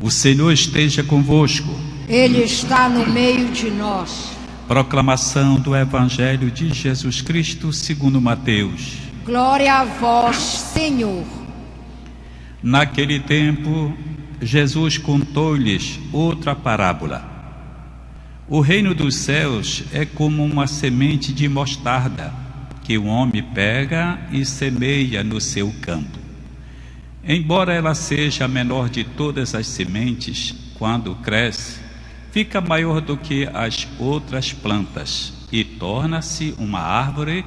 O Senhor esteja convosco. Ele está no meio de nós. Proclamação do Evangelho de Jesus Cristo segundo Mateus. Glória a vós, Senhor. Naquele tempo, Jesus contou-lhes outra parábola. O reino dos céus é como uma semente de mostarda, que o homem pega e semeia no seu campo. Embora ela seja a menor de todas as sementes, quando cresce, fica maior do que as outras plantas e torna-se uma árvore,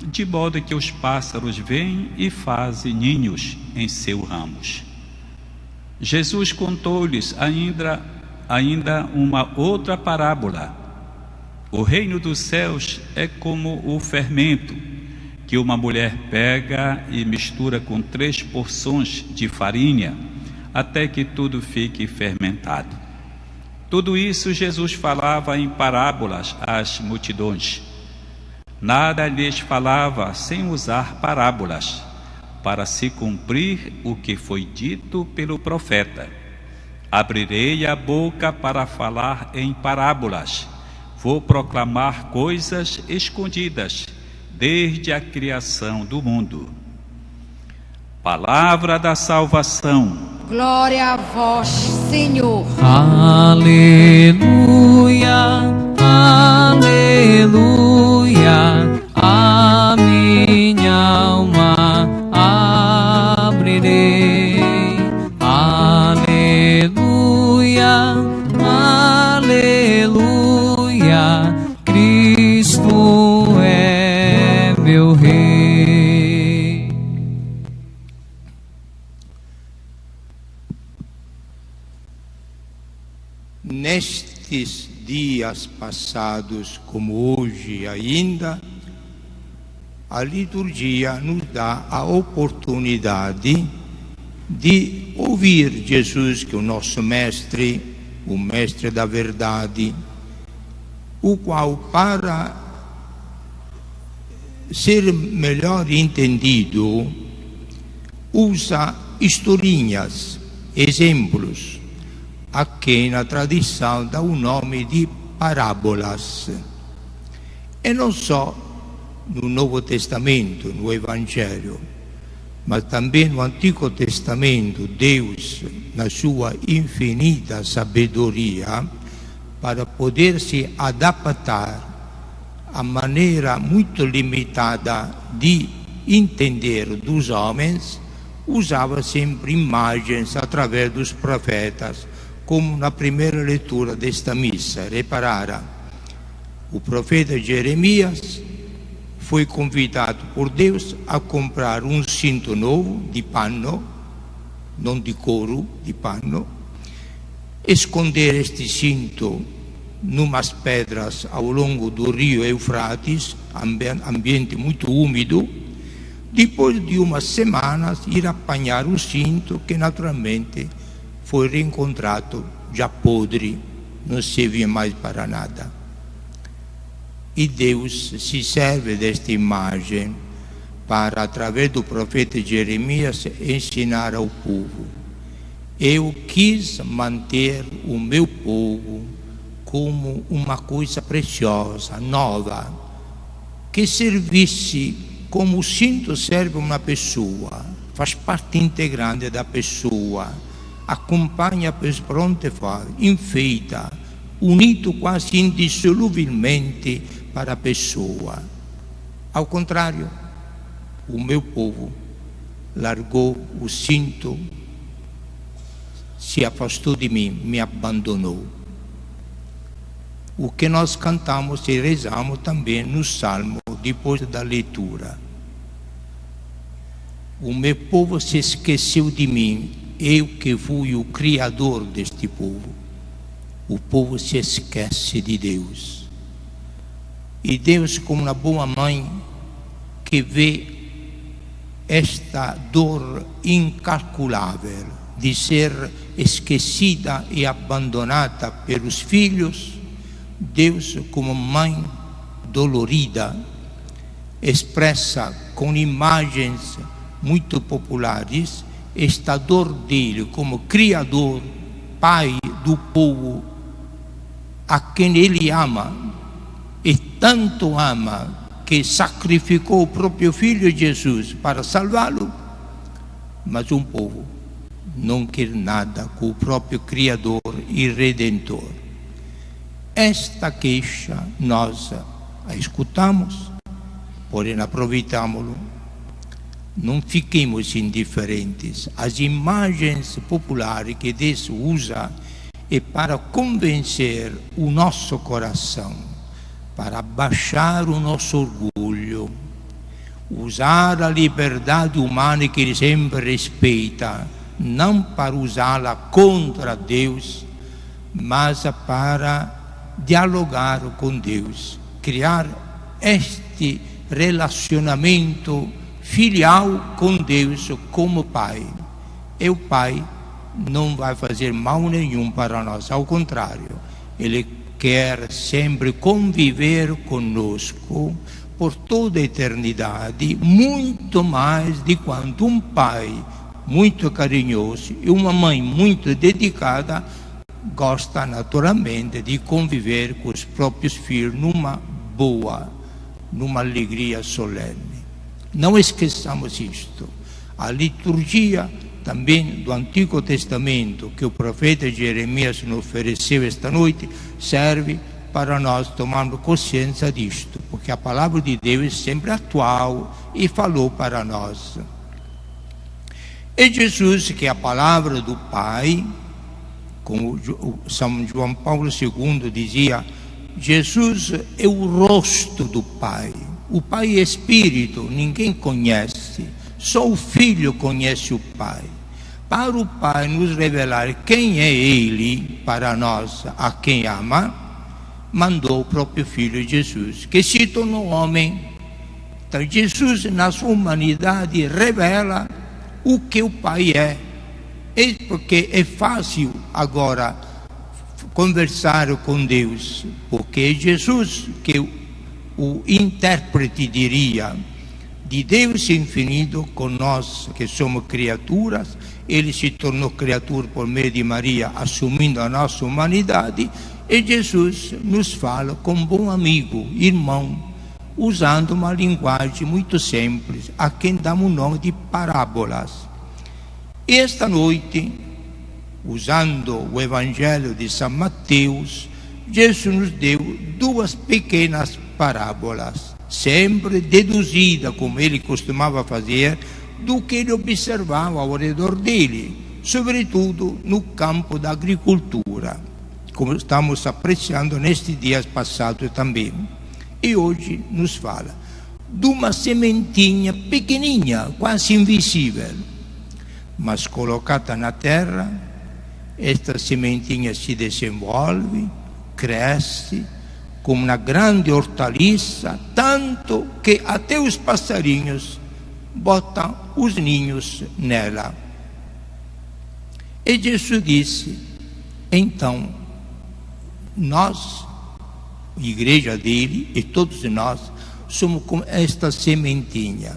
de modo que os pássaros vêm e fazem ninhos em seus ramos. Jesus contou-lhes ainda uma outra parábola. O reino dos céus é como o fermento que uma mulher pega e mistura com 3 porções de farinha, até que tudo fique fermentado. Tudo isso Jesus falava em parábolas às multidões. Nada lhes falava sem usar parábolas, para se cumprir o que foi dito pelo profeta: abrirei a boca para falar em parábolas, vou proclamar coisas escondidas desde a criação do mundo. Palavra da salvação. Glória a vós, Senhor. Aleluia, aleluia, a minha alma abrirei. Aleluia, aleluia, Cristo é meu Rei. Nestes dias passados, como hoje ainda, a liturgia nos dá a oportunidade de ouvir Jesus, que é o nosso mestre, o mestre da verdade, o qual, para ser melhor entendido, usa historinhas, exemplos, a quem na tradição dá o nome de parábolas. E não só no Novo Testamento, no Evangelho, mas também no Antigo Testamento, Deus, na sua infinita sabedoria, para poder se adaptar à maneira muito limitada de entender dos homens, usava sempre imagens através dos profetas, como na primeira leitura desta missa. Reparara, o profeta Jeremias foi convidado por Deus a comprar um cinto novo de pano, não de couro, de pano, esconder este cinto numas pedras ao longo do rio Eufrates, ambiente muito úmido. Depois de umas semanas, ir apanhar o cinto, que naturalmente foi reencontrado já podre, não servia mais para nada. E Deus se serve desta imagem para, através do profeta Jeremias, ensinar ao povo. Eu quis manter o meu povo como uma coisa preciosa, nova, que servisse como o cinto serve uma pessoa, faz parte integrante da pessoa, acompanha por onde vai, enfeita, unido quase indissoluvelmente para a pessoa. Ao contrário, o meu povo largou o cinto, se afastou de mim, me abandonou. O que nós cantamos e rezamos também no Salmo, depois da leitura. O meu povo se esqueceu de mim, eu que fui o Criador deste povo. O povo se esquece de Deus. E Deus, como uma boa mãe, que vê esta dor incalculável de ser esquecida e abandonada pelos filhos, Deus, como mãe dolorida, expressa com imagens muito populares esta dor dele como Criador pai do povo a quem ele ama, e tanto ama que sacrificou o próprio filho Jesus para salvá-lo, mas um povo não quer nada com o próprio Criador e Redentor. Esta queixa nós a escutamos, porém aproveitamos-lo. Não fiquemos indiferentes. As imagens populares que Deus usa é para convencer o nosso coração, para baixar o nosso orgulho, usar a liberdade humana que Ele sempre respeita, não para usá-la contra Deus, mas para dialogar com Deus, criar este relacionamento filial com Deus como Pai. E o Pai não vai fazer mal nenhum para nós, ao contrário, Ele quer sempre conviver conosco por toda a eternidade, muito mais de quanto um pai muito carinhoso e uma mãe muito dedicada gosta naturalmente de conviver com os próprios filhos numa boa, numa alegria solene. Não esqueçamos isto. A liturgia também do Antigo Testamento que o profeta Jeremias nos ofereceu esta noite serve para nós tomarmos consciência disto, porque a palavra de Deus é sempre atual e falou para nós. E Jesus, que é a palavra do Pai, como São João Paulo II dizia, Jesus é o rosto do Pai. O Pai é Espírito, ninguém conhece, só o Filho conhece o Pai. Para o Pai nos revelar quem é Ele para nós, a quem ama, mandou o próprio Filho Jesus, que se tornou homem. Então Jesus, na sua humanidade, revela o que o Pai é. É porque é fácil agora conversar com Deus, porque é Jesus que o intérprete, diria, de Deus infinito com nós que somos criaturas. Ele se tornou criatura por meio de Maria, assumindo a nossa humanidade, e Jesus nos fala como bom amigo, irmão, usando uma linguagem muito simples, a quem damos o nome de parábolas. E esta noite, usando o Evangelho de São Mateus, Jesus nos deu duas pequenas parábolas, sempre deduzida, como ele costumava fazer, do que ele observava ao redor dele, sobretudo no campo da agricultura, como estamos apreciando nestes dias passados também. E hoje nos fala de uma sementinha pequenininha, quase invisível, mas colocada na terra, esta sementinha se desenvolve, cresce como uma grande hortaliça, tanto que até os passarinhos botam os ninhos nela. E Jesus disse, então, nós, a igreja dele e todos nós, somos como esta sementinha.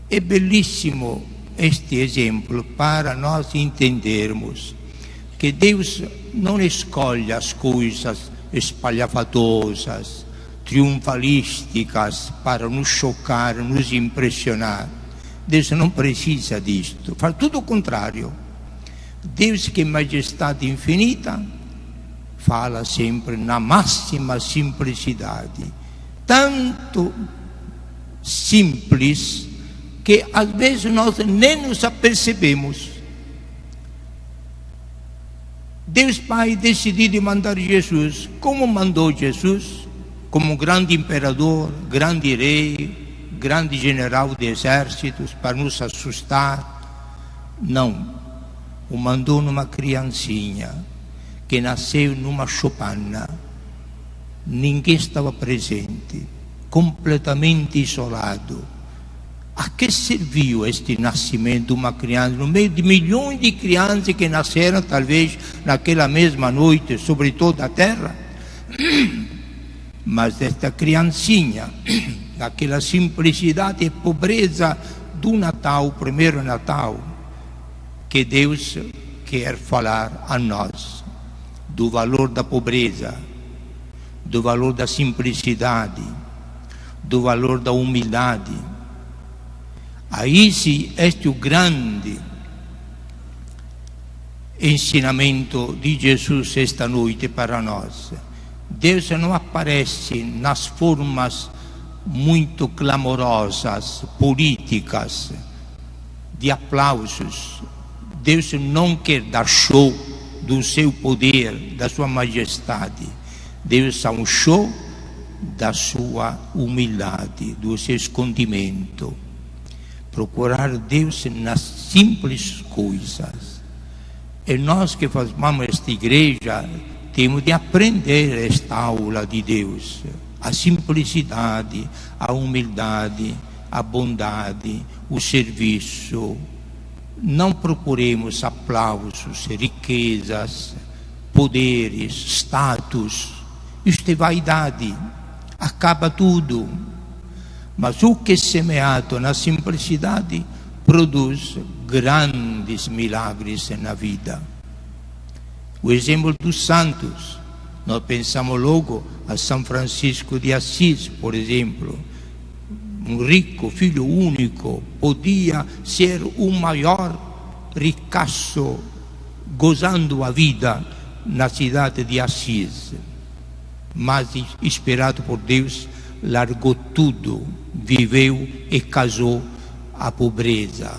É belíssimo este exemplo para nós entendermos que Deus não escolhe as coisas espalhafatosas, triunfalísticas para nos chocar, nos impressionar. Deus não precisa disto, faz tudo o contrário. Deus, que é majestade infinita, fala sempre na máxima simplicidade, tanto simples que às vezes nós nem nos apercebemos. Deus Pai decidiu mandar Jesus. Como mandou Jesus? Como grande imperador, grande rei, grande general de exércitos para nos assustar? Não. O mandou numa criancinha que nasceu numa choupana. Ninguém estava presente, completamente isolado. A que serviu este nascimento de uma criança, no meio de milhões de crianças que nasceram, talvez, naquela mesma noite, sobre toda a terra? Mas esta criancinha, daquela simplicidade e pobreza do Natal, o primeiro Natal, que Deus quer falar a nós do valor da pobreza, do valor da simplicidade, do valor da humildade. Aí sim, este é o grande ensinamento de Jesus esta noite para nós. Deus não aparece nas formas muito clamorosas, políticas, de aplausos. Deus não quer dar show do seu poder, da sua majestade. Deus é um show da sua humildade, do seu escondimento. Procurar Deus nas simples coisas. E nós que fazemos esta igreja temos de aprender esta aula de Deus. A simplicidade, a humildade, a bondade, o serviço. Não procuremos aplausos, riquezas, poderes, status. Isto é vaidade, acaba tudo. Mas o que é semeado na simplicidade produz grandes milagres na vida. O exemplo dos santos, nós pensamos logo a São Francisco de Assis, por exemplo. Um rico, filho único, podia ser o maior ricaço, gozando a vida na cidade de Assis. Mas, inspirado por Deus, largou tudo, viveu e casou a pobreza.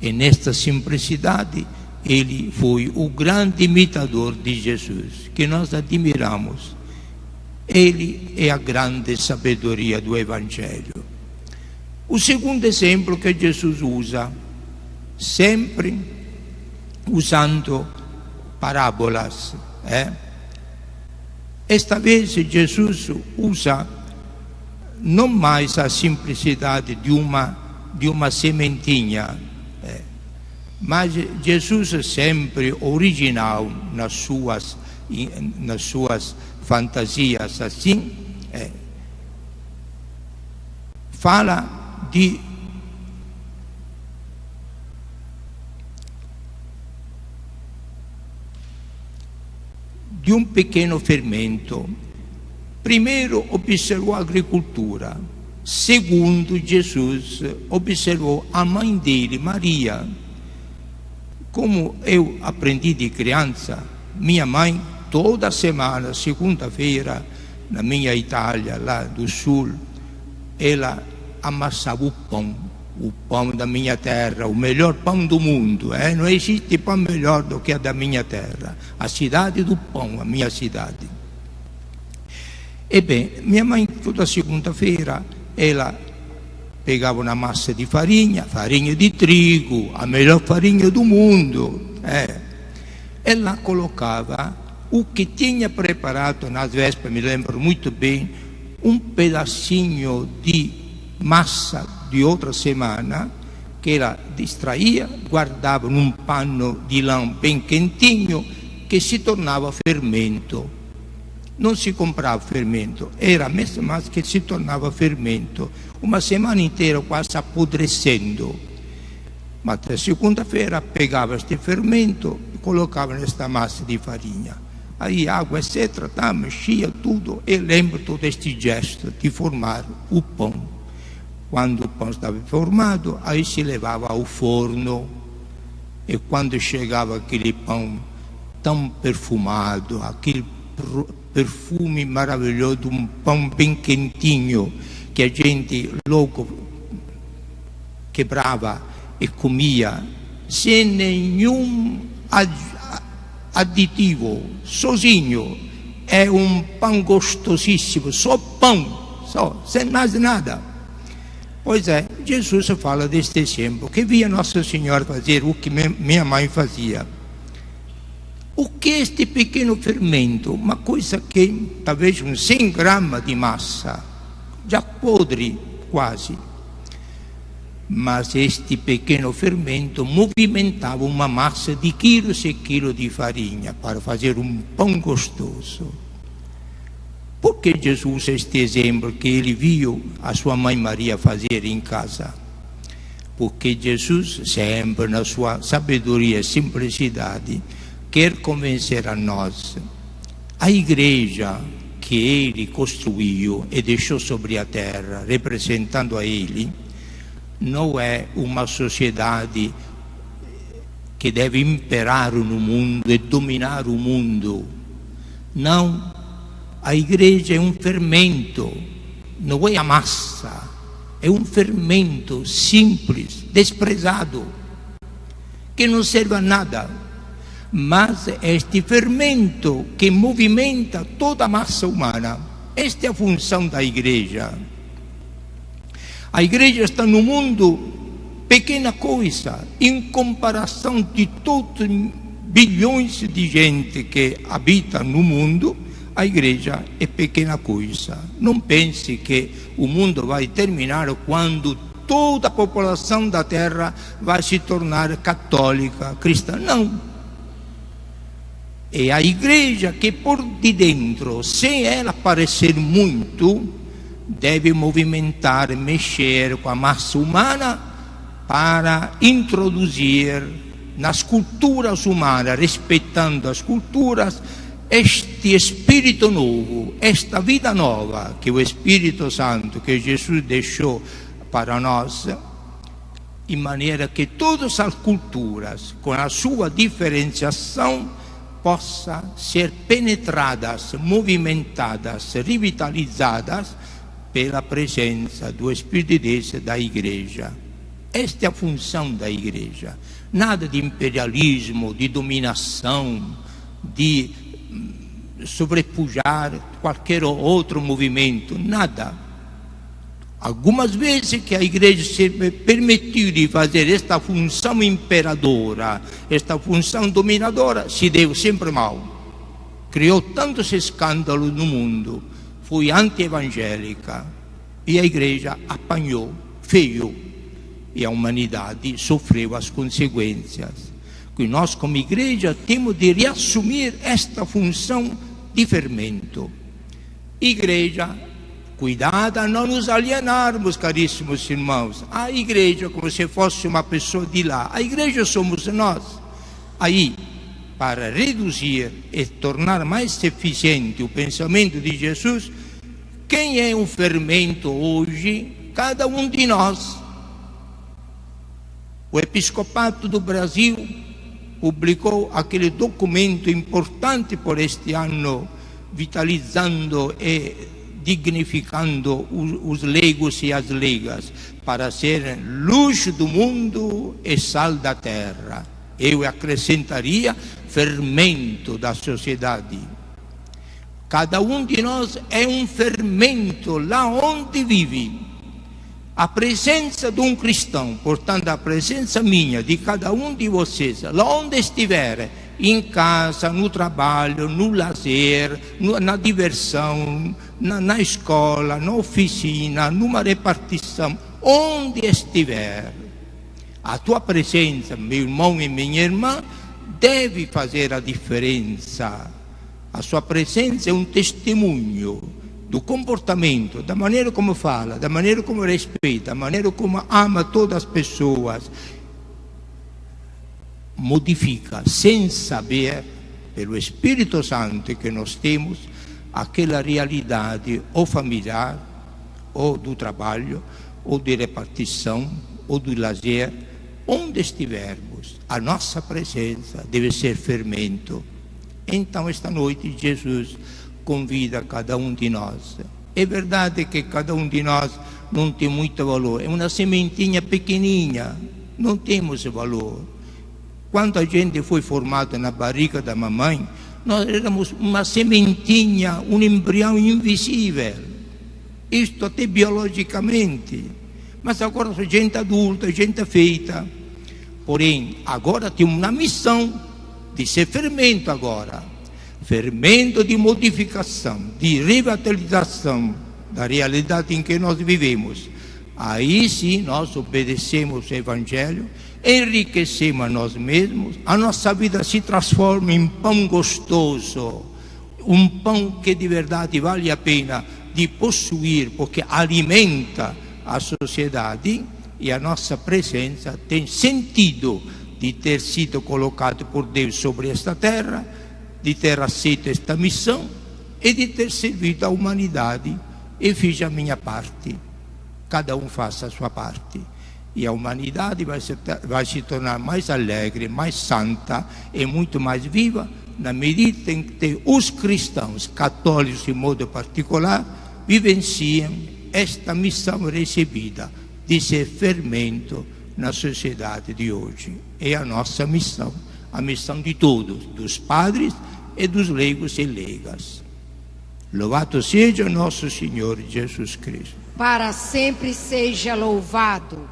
E nesta simplicidade, ele foi o grande imitador de Jesus, que nós admiramos. Ele é a grande sabedoria do Evangelho. O segundo exemplo que Jesus usa, sempre usando parábolas, esta vez Jesus usa não mais a simplicidade de uma sementinha, mas Jesus é sempre original nas suas fantasias, assim, fala de um pequeno fermento. Primeiro observou a agricultura. Segundo, Jesus observou a mãe dele, Maria. Como eu aprendi de criança, minha mãe, toda semana, segunda-feira, na minha Itália, lá do sul, ela amassava o pão da minha terra, o melhor pão do mundo. Não existe pão melhor do que a da minha terra. A cidade do pão, a minha cidade. E bem, minha mãe, toda segunda-feira, ela pegava uma massa de farinha de trigo, a melhor farinha do mundo. Ela colocava o que tinha preparado nas vésperas, me lembro muito bem, um pedacinho de massa de outra semana, que ela distraía, guardava num pano de lã bem quentinho, que se tornava fermento. Não se comprava fermento, era a mesma massa que se tornava fermento. Uma semana inteira quase apodrecendo. Mas na segunda-feira pegava este fermento e colocava nesta massa de farinha. Aí água, etc., mexia tudo. E lembro todo este gesto de formar o pão. Quando o pão estava formado, aí se levava ao forno. E quando chegava aquele pão tão perfumado, aquele perfume maravilhoso de um pão bem quentinho, que a gente logo quebrava e comia, sem nenhum aditivo, sozinho. É um pão gostosíssimo, só pão, só, sem mais nada. Pois é, Jesus fala deste exemplo, que via Nossa Senhora fazer o que minha mãe fazia. O que é este pequeno fermento? Uma coisa que talvez uns 100 gramas de massa, já podre quase. Mas este pequeno fermento movimentava uma massa de quilos e quilos de farinha para fazer um pão gostoso. Por que Jesus usa este exemplo que ele viu a sua mãe Maria fazer em casa? porque Jesus, sempre na sua sabedoria e simplicidade, quer convencer a nós. A igreja que ele construiu e deixou sobre a terra, representando a ele, não é uma sociedade que deve imperar no mundo e dominar o mundo. Não, a igreja é um fermento, não é a massa, é um fermento simples, desprezado, que não serve a nada, mas é este fermento que movimenta toda a massa humana. Esta é a função da igreja. A igreja está no mundo pequena coisa, em comparação de todos bilhões de gente que habita no mundo. A igreja é pequena coisa. Não pense que o mundo vai terminar quando toda a população da terra vai se tornar católica, cristã. Não. É a igreja que por de dentro, sem ela parecer muito, deve movimentar, mexer com a massa humana para introduzir nas culturas humanas, respeitando as culturas, este espírito novo, esta vida nova que o Espírito Santo, que Jesus deixou para nós, em maneira que todas as culturas, com a sua diferenciação, possam ser penetradas, movimentadas, revitalizadas pela presença do Espírito de Deus da igreja. Esta é a função da igreja. Nada de imperialismo, de dominação, de sobrepujar qualquer outro movimento, nada. Algumas vezes que a igreja se permitiu de fazer esta função imperadora, esta função dominadora, se deu sempre mal. Criou tantos escândalos no mundo, foi anti-evangélica, e a igreja apanhou feio, e a humanidade sofreu as consequências. Que nós, como igreja, temos de reassumir esta função de fermento. Igreja, cuidado a não nos alienarmos, caríssimos irmãos. A igreja, como se fosse uma pessoa de lá. A igreja somos nós. Aí, para reduzir e tornar mais eficiente o pensamento de Jesus, quem é o fermento hoje? Cada um de nós. O Episcopato do Brasil publicou aquele documento importante por este ano, vitalizando e dignificando os leigos e as leigas, para serem luz do mundo e sal da terra. Eu acrescentaria fermento da sociedade. Cada um de nós é um fermento lá onde vive. A presença de um cristão, portanto a presença minha, de cada um de vocês, lá onde estiver, em casa, no trabalho, no lazer, na diversão, na escola, na oficina, numa repartição, onde estiver, a tua presença, meu irmão e minha irmã, deve fazer a diferença. A sua presença é um testemunho do comportamento, da maneira como fala, da maneira como respeita, da maneira como ama todas as pessoas. Modifica, sem saber, pelo Espírito Santo que nós temos, aquela realidade ou familiar, ou do trabalho, ou de repartição, ou do lazer, onde estivermos, a nossa presença deve ser fermento. Então, esta noite, Jesus convida cada um de nós. É verdade que cada um de nós não tem muito valor, é uma sementinha pequenininha, não temos valor. Quando a gente foi formado na barriga da mamãe, nós éramos uma sementinha, um embrião invisível, isto até biologicamente, mas agora a gente adulta, a gente feita. Porém, agora tem uma missão de ser fermento agora. Fermento de modificação, de revitalização da realidade em que nós vivemos. Aí sim nós obedecemos o Evangelho, enriquecemos a nós mesmos, a nossa vida se transforma em pão gostoso, um pão que de verdade vale a pena de possuir, porque alimenta a sociedade, e a nossa presença tem sentido de ter sido colocado por Deus sobre esta terra, de ter aceito esta missão e de ter servido à humanidade. E fiz a minha parte. Cada um faça a sua parte. E a humanidade vai se tornar mais alegre, mais santa e muito mais viva, na medida em que os cristãos, católicos em modo particular, vivenciam esta missão recebida de ser fermento na sociedade de hoje. É a nossa missão, a missão de todos, dos padres e dos leigos e leigas. Louvado seja nosso Senhor Jesus Cristo. Para sempre seja louvado.